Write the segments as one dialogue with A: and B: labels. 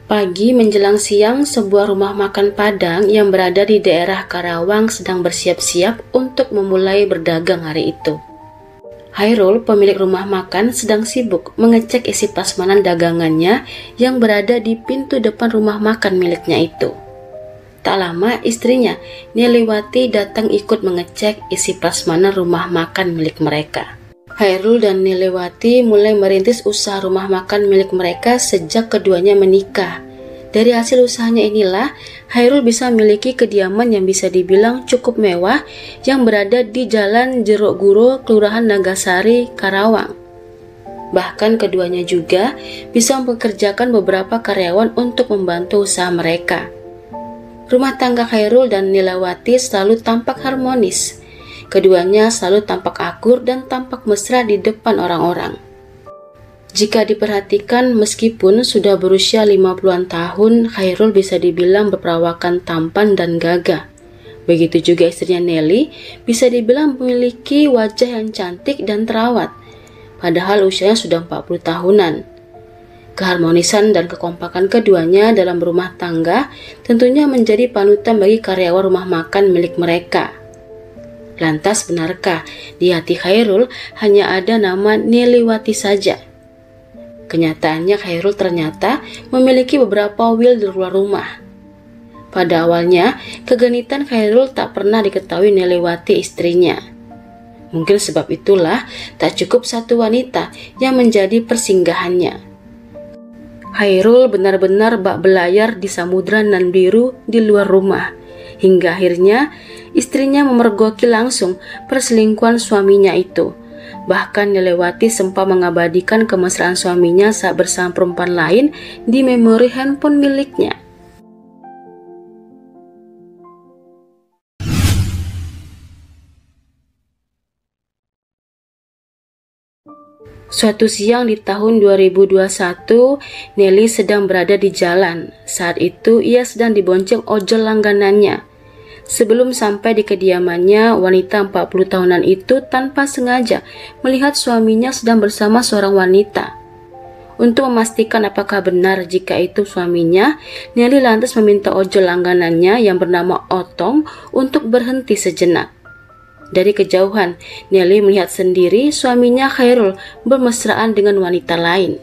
A: Pagi menjelang siang, sebuah rumah makan Padang yang berada di daerah Karawang sedang bersiap-siap untuk memulai berdagang hari itu. Hairul, pemilik rumah makan, sedang sibuk mengecek isi prasmanan dagangannya yang berada di pintu depan rumah makan miliknya itu. Tak lama, istrinya, Neliwati, datang ikut mengecek isi prasmanan rumah makan milik mereka. Hairul dan Neliwati mulai merintis usaha rumah makan milik mereka sejak keduanya menikah. Dari hasil usahanya inilah, Hairul bisa memiliki kediaman yang bisa dibilang cukup mewah yang berada di Jalan Jeruk Guro, Kelurahan Nagasari, Karawang. Bahkan keduanya juga bisa mempekerjakan beberapa karyawan untuk membantu usaha mereka. Rumah tangga Hairul dan Neliwati selalu tampak harmonis. Keduanya selalu tampak akur dan tampak mesra di depan orang-orang. Jika diperhatikan, meskipun sudah berusia 50-an tahun, Hairul bisa dibilang berperawakan tampan dan gagah. Begitu juga istrinya Nelly, bisa dibilang memiliki wajah yang cantik dan terawat, padahal usianya sudah 40 tahunan. Keharmonisan dan kekompakan keduanya dalam berumah tangga tentunya menjadi panutan bagi karyawan rumah makan milik mereka. Lantas benarkah di hati Hairul hanya ada nama Neliwati saja? Kenyataannya Hairul ternyata memiliki beberapa wil di luar rumah. Pada awalnya, kegenitan Hairul tak pernah diketahui Neliwati istrinya. Mungkin sebab itulah tak cukup satu wanita yang menjadi persinggahannya. Hairul benar-benar bak belayar di samudra nan biru di luar rumah. Hingga akhirnya istrinya memergoki langsung perselingkuhan suaminya itu. Bahkan Neliwati sempat mengabadikan kemesraan suaminya saat bersama perempuan lain di memori handphone miliknya. Suatu siang di tahun 2021, Nelly sedang berada di jalan. Saat itu ia sedang dibonceng ojol langganannya. Sebelum sampai di kediamannya, wanita 40 tahunan itu tanpa sengaja melihat suaminya sedang bersama seorang wanita. Untuk memastikan apakah benar jika itu suaminya, Nelly lantas meminta ojol langganannya yang bernama Otong untuk berhenti sejenak. Dari kejauhan, Nelly melihat sendiri suaminya Hairul bermesraan dengan wanita lain.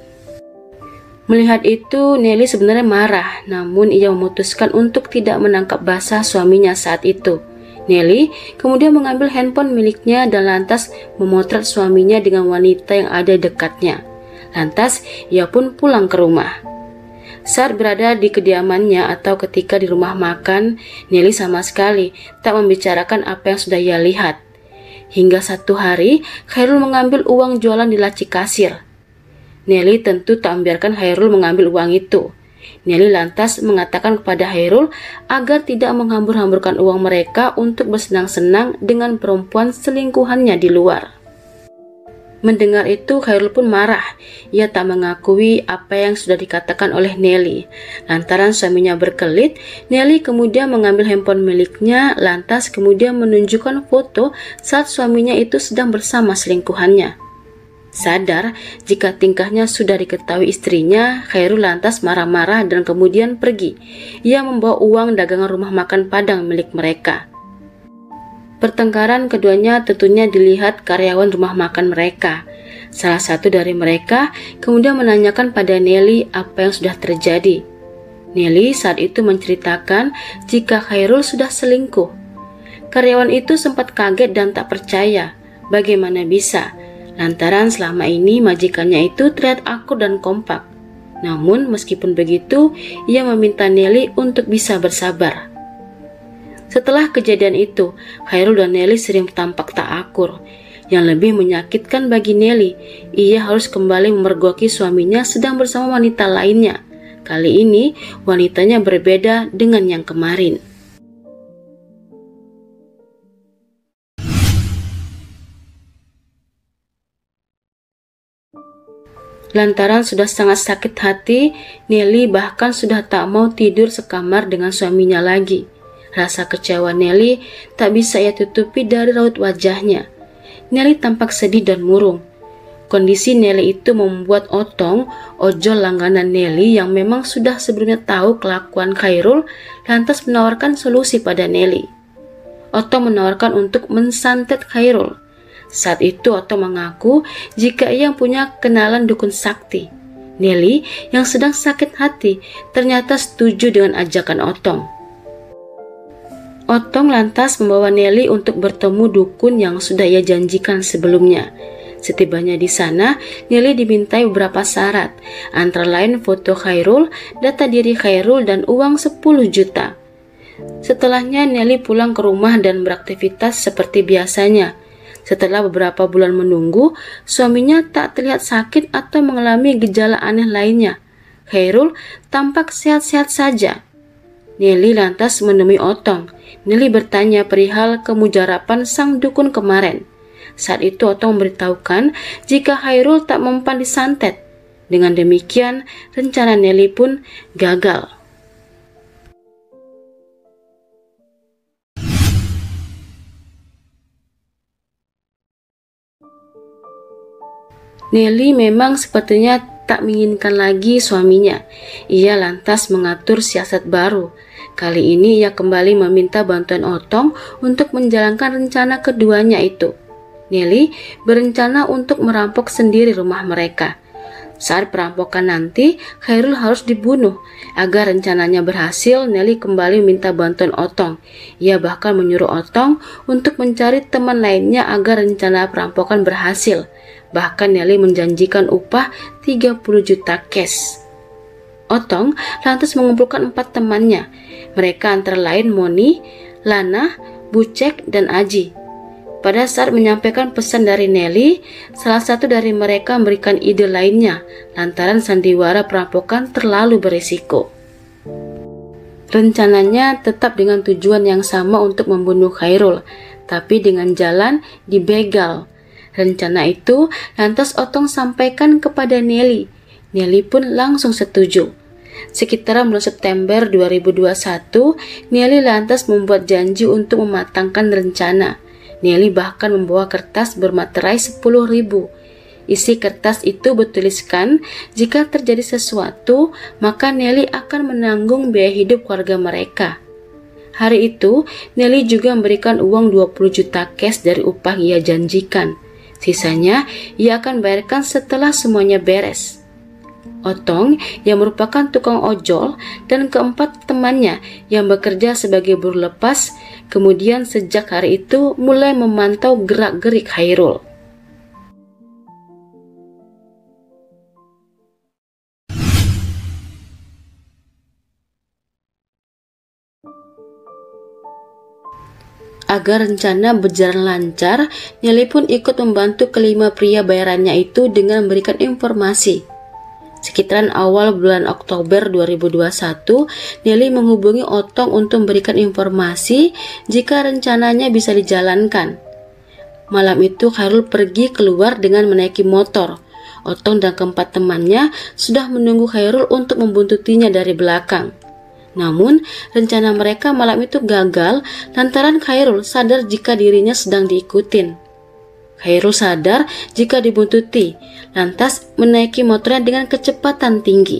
A: Melihat itu, Nelly sebenarnya marah, namun ia memutuskan untuk tidak menangkap basah suaminya saat itu. Nelly kemudian mengambil handphone miliknya dan lantas memotret suaminya dengan wanita yang ada dekatnya. Lantas, ia pun pulang ke rumah. Saat berada di kediamannya atau ketika di rumah makan, Nelly sama sekali tak membicarakan apa yang sudah ia lihat. Hingga satu hari, Hairul mengambil uang jualan di laci kasir. Nelly tentu tak membiarkan Hairul mengambil uang itu. Nelly lantas mengatakan kepada Hairul agar tidak menghambur-hamburkan uang mereka untuk bersenang-senang dengan perempuan selingkuhannya di luar. Mendengar itu, Hairul pun marah. Ia tak mengakui apa yang sudah dikatakan oleh Nelly. Lantaran suaminya berkelit, Nelly kemudian mengambil handphone miliknya, lantas kemudian menunjukkan foto saat suaminya itu sedang bersama selingkuhannya. Sadar jika tingkahnya sudah diketahui istrinya, Hairul lantas marah-marah dan kemudian pergi. Ia membawa uang dagangan rumah makan Padang milik mereka. Pertengkaran keduanya tentunya dilihat karyawan rumah makan mereka. Salah satu dari mereka kemudian menanyakan pada Nelly apa yang sudah terjadi. Nelly saat itu menceritakan jika Hairul sudah selingkuh. Karyawan itu sempat kaget dan tak percaya. Bagaimana bisa? Lantaran selama ini majikannya itu terlihat akur dan kompak. Namun meskipun begitu, ia meminta Nelly untuk bisa bersabar. Setelah kejadian itu, Hairul dan Nelly sering tampak tak akur. Yang lebih menyakitkan bagi Nelly, ia harus kembali memergoki suaminya sedang bersama wanita lainnya. Kali ini, wanitanya berbeda dengan yang kemarin. Lantaran sudah sangat sakit hati, Nelly bahkan sudah tak mau tidur sekamar dengan suaminya lagi. Rasa kecewa Nelly tak bisa ia tutupi dari raut wajahnya. Nelly tampak sedih dan murung. Kondisi Nelly itu membuat Otong, ojol langganan Nelly yang memang sudah sebelumnya tahu kelakuan Khairul, lantas menawarkan solusi pada Nelly. Otong menawarkan untuk mensantet Khairul. Saat itu Otong mengaku jika ia punya kenalan dukun sakti. Nelly yang sedang sakit hati ternyata setuju dengan ajakan Otong. Otong lantas membawa Nelly untuk bertemu dukun yang sudah ia janjikan sebelumnya. Setibanya di sana, Nelly dimintai beberapa syarat, antara lain foto Khairul, data diri Khairul, dan uang 10 juta. Setelahnya Nelly pulang ke rumah dan beraktivitas seperti biasanya. Setelah beberapa bulan menunggu, suaminya tak terlihat sakit atau mengalami gejala aneh lainnya. Khairul tampak sehat-sehat saja. Nelly lantas menemui Otong. Nelly bertanya perihal kemujarapan sang dukun kemarin. Saat itu Otong memberitahukan jika Khairul tak mempan disantet. Dengan demikian, rencana Nelly pun gagal. Nelly memang sepertinya tak menginginkan lagi suaminya. Ia lantas mengatur siasat baru. Kali ini ia kembali meminta bantuan Otong untuk menjalankan rencana keduanya itu. Nelly berencana untuk merampok sendiri rumah mereka. Saat perampokan nanti, Khairul harus dibunuh. Agar rencananya berhasil, Nelly kembali meminta bantuan Otong. Ia bahkan menyuruh Otong untuk mencari teman lainnya agar rencana perampokan berhasil. Bahkan Nelly menjanjikan upah 30 juta cash. Otong lantas mengumpulkan 4 temannya. Mereka antara lain Moni, Lana, Bucek, dan Aji. Pada saat menyampaikan pesan dari Nelly, salah satu dari mereka memberikan ide lainnya, lantaran sandiwara perampokan terlalu berisiko. Rencananya tetap dengan tujuan yang sama untuk membunuh Khairul, tapi dengan jalan dibegal. Rencana itu lantas Otong sampaikan kepada Nelly. Nelly pun langsung setuju. Sekitar bulan September 2021, Nelly lantas membuat janji untuk mematangkan rencana. Nelly bahkan membawa kertas bermaterai 10.000. Isi kertas itu bertuliskan jika terjadi sesuatu, maka Nelly akan menanggung biaya hidup keluarga mereka. Hari itu, Nelly juga memberikan uang 20 juta cash dari upah ia janjikan. Sisanya, ia akan bayarkan setelah semuanya beres. Otong yang merupakan tukang ojol dan keempat temannya yang bekerja sebagai buruh lepas, kemudian sejak hari itu mulai memantau gerak-gerik Khairul. Agar rencana berjalan lancar, Nelly pun ikut membantu kelima pria bayarannya itu dengan memberikan informasi. Sekitaran awal bulan Oktober 2021, Nelly menghubungi Otong untuk memberikan informasi jika rencananya bisa dijalankan. Malam itu Khairul pergi keluar dengan menaiki motor. Otong dan keempat temannya sudah menunggu Khairul untuk membuntutinya dari belakang. Namun, rencana mereka malam itu gagal lantaran Khairul sadar jika dirinya sedang diikutin. Khairul sadar jika dibuntuti, lantas menaiki motornya dengan kecepatan tinggi.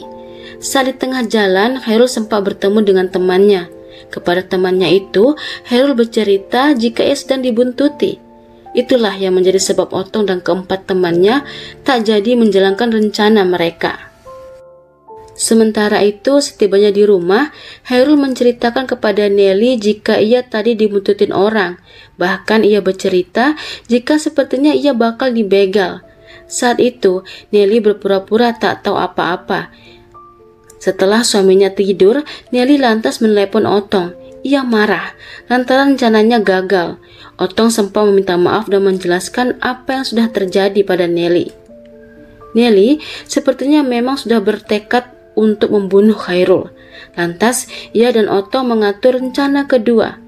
A: Saat di tengah jalan, Khairul sempat bertemu dengan temannya. Kepada temannya itu, Khairul bercerita jika ia sedang dibuntuti. Itulah yang menjadi sebab Otong dan keempat temannya tak jadi menjalankan rencana mereka. Sementara itu, setibanya di rumah, Khairul menceritakan kepada Nelly jika ia tadi dibuntutin orang. Bahkan ia bercerita jika sepertinya ia bakal dibegal. Saat itu, Nelly berpura-pura tak tahu apa-apa. Setelah suaminya tidur, Nelly lantas menelepon Otong. Ia marah lantaran rencananya gagal. Otong sempat meminta maaf dan menjelaskan apa yang sudah terjadi pada Nelly. Nelly sepertinya memang sudah bertekad untuk membunuh Khairul. Lantas, ia dan Otong mengatur rencana kedua.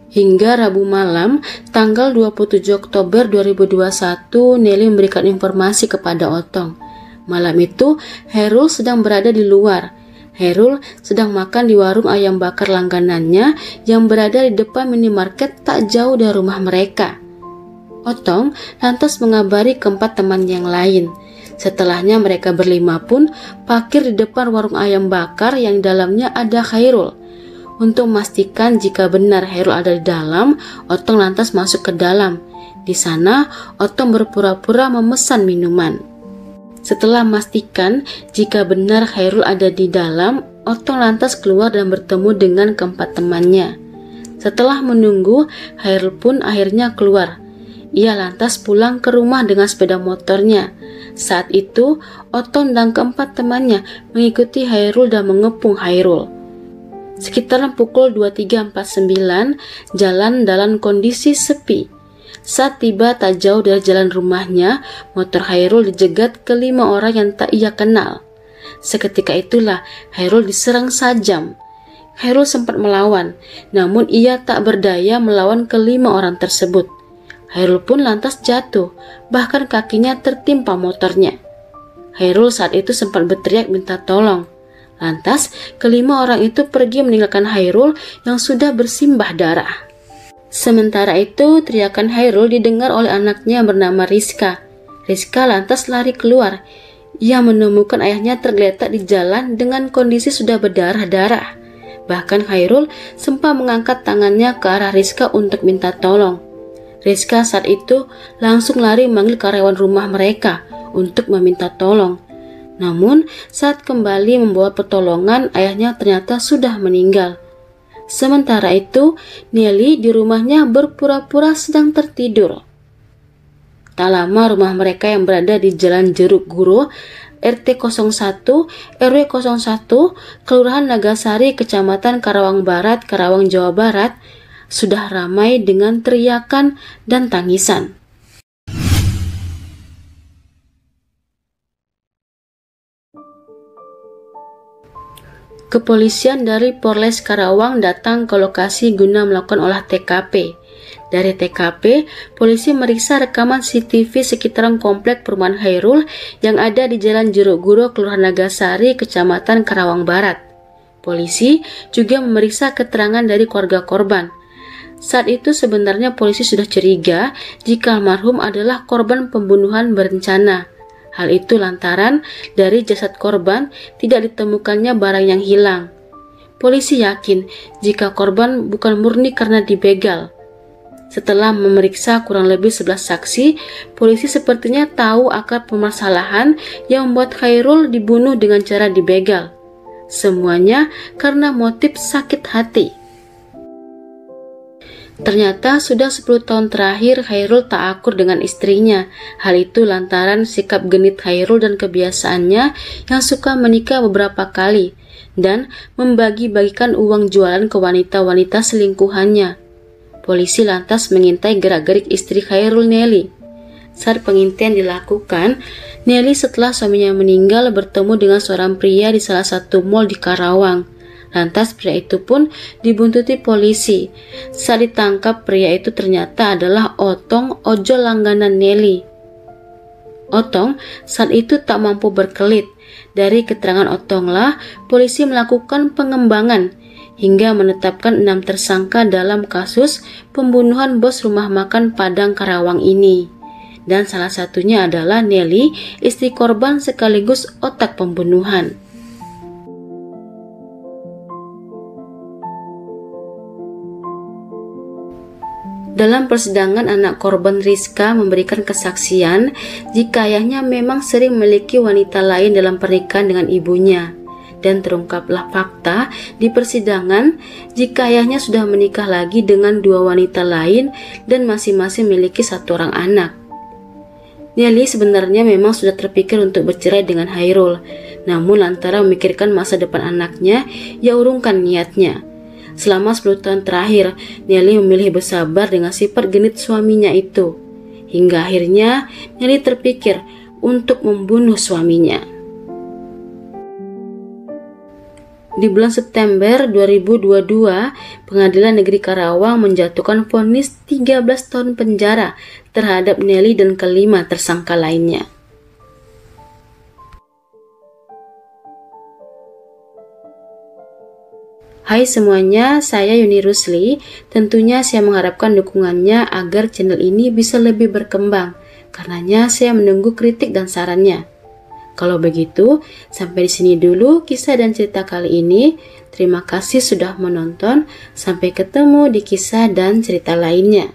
A: Hingga Rabu malam, tanggal 27 Oktober 2021, Nelly memberikan informasi kepada Otong. Malam itu, Khairul sedang berada di luar. Khairul sedang makan di warung ayam bakar langganannya yang berada di depan minimarket tak jauh dari rumah mereka. Otong lantas mengabari keempat teman yang lain. Setelahnya mereka berlima pun parkir di depan warung ayam bakar yang di dalamnya ada Khairul. Untuk memastikan jika benar Khairul ada di dalam, Otong lantas masuk ke dalam. Di sana, Otong berpura-pura memesan minuman. Setelah memastikan jika benar Khairul ada di dalam, Otong lantas keluar dan bertemu dengan keempat temannya. Setelah menunggu, Khairul pun akhirnya keluar. Ia lantas pulang ke rumah dengan sepeda motornya. Saat itu, Otong dan keempat temannya mengikuti Khairul dan mengepung Khairul. Sekitaran pukul 23.49, jalan dalam kondisi sepi. Saat tiba tak jauh dari jalan rumahnya, motor Khairul dijegat ke 5 orang yang tak ia kenal. Seketika itulah Khairul diserang sajam. Khairul sempat melawan, namun ia tak berdaya melawan ke-5 orang tersebut. Khairul pun lantas jatuh, bahkan kakinya tertimpa motornya. Khairul saat itu sempat berteriak minta tolong. Lantas, ke-5 orang itu pergi meninggalkan Khairul yang sudah bersimbah darah. Sementara itu, teriakan Khairul didengar oleh anaknya yang bernama Rizka. Rizka lantas lari keluar. Ia menemukan ayahnya tergeletak di jalan dengan kondisi sudah berdarah-darah. Bahkan Khairul sempat mengangkat tangannya ke arah Rizka untuk minta tolong. Rizka saat itu langsung lari memanggil karyawan rumah mereka untuk meminta tolong. Namun saat kembali membawa pertolongan, ayahnya ternyata sudah meninggal. Sementara itu, Nelly di rumahnya berpura-pura sedang tertidur. Tak lama rumah mereka yang berada di Jalan Jeruk Guro, RT 01, RW 01, Kelurahan Nagasari, Kecamatan Karawang Barat, Karawang, Jawa Barat, sudah ramai dengan teriakan dan tangisan. Kepolisian dari Polres Karawang datang ke lokasi guna melakukan olah TKP. Dari TKP, polisi meriksa rekaman CCTV sekitaran komplek perumahan Khairul yang ada di Jalan Jeruk Guro, Kelurahan Nagasari, Kecamatan Karawang Barat. Polisi juga memeriksa keterangan dari keluarga korban. Saat itu sebenarnya polisi sudah curiga jika almarhum adalah korban pembunuhan berencana. Hal itu lantaran dari jasad korban tidak ditemukannya barang yang hilang. Polisi yakin jika korban bukan murni karena dibegal. Setelah memeriksa kurang lebih 11 saksi, polisi sepertinya tahu akar permasalahan yang membuat Khairul dibunuh dengan cara dibegal. Semuanya karena motif sakit hati. Ternyata sudah 10 tahun terakhir Khairul tak akur dengan istrinya. Hal itu lantaran sikap genit Khairul dan kebiasaannya yang suka menikah beberapa kali dan membagi-bagikan uang jualan ke wanita-wanita selingkuhannya. Polisi lantas mengintai gerak-gerik istri Khairul, Nelly. Saat pengintian dilakukan, Nelly setelah suaminya meninggal bertemu dengan seorang pria di salah satu mal di Karawang. Lantas pria itu pun dibuntuti polisi. Saat ditangkap, pria itu ternyata adalah Otong, ojol langganan Nelly. Otong saat itu tak mampu berkelit. Dari keterangan Otonglah, polisi melakukan pengembangan hingga menetapkan 6 tersangka dalam kasus pembunuhan bos rumah makan Padang Karawang ini. Dan salah satunya adalah Nelly, istri korban sekaligus otak pembunuhan. Dalam persidangan, anak korban Rizka memberikan kesaksian jika ayahnya memang sering memiliki wanita lain dalam pernikahan dengan ibunya. Dan terungkaplah fakta di persidangan jika ayahnya sudah menikah lagi dengan 2 wanita lain dan masing-masing memiliki 1 orang anak. Nelly sebenarnya memang sudah terpikir untuk bercerai dengan Khairul, namun lantaran memikirkan masa depan anaknya, ia urungkan niatnya. Selama 10 tahun terakhir, Nelly memilih bersabar dengan sifat genit suaminya itu. Hingga akhirnya, Nelly terpikir untuk membunuh suaminya. Di bulan September 2022, Pengadilan Negeri Karawang menjatuhkan vonis 13 tahun penjara terhadap Nelly dan ke-5 tersangka lainnya. Hai semuanya, saya Yuni Rusli. Tentunya saya mengharapkan dukungannya agar channel ini bisa lebih berkembang. Karenanya saya menunggu kritik dan sarannya. Kalau begitu, sampai di sini dulu kisah dan cerita kali ini. Terima kasih sudah menonton. Sampai ketemu di kisah dan cerita lainnya.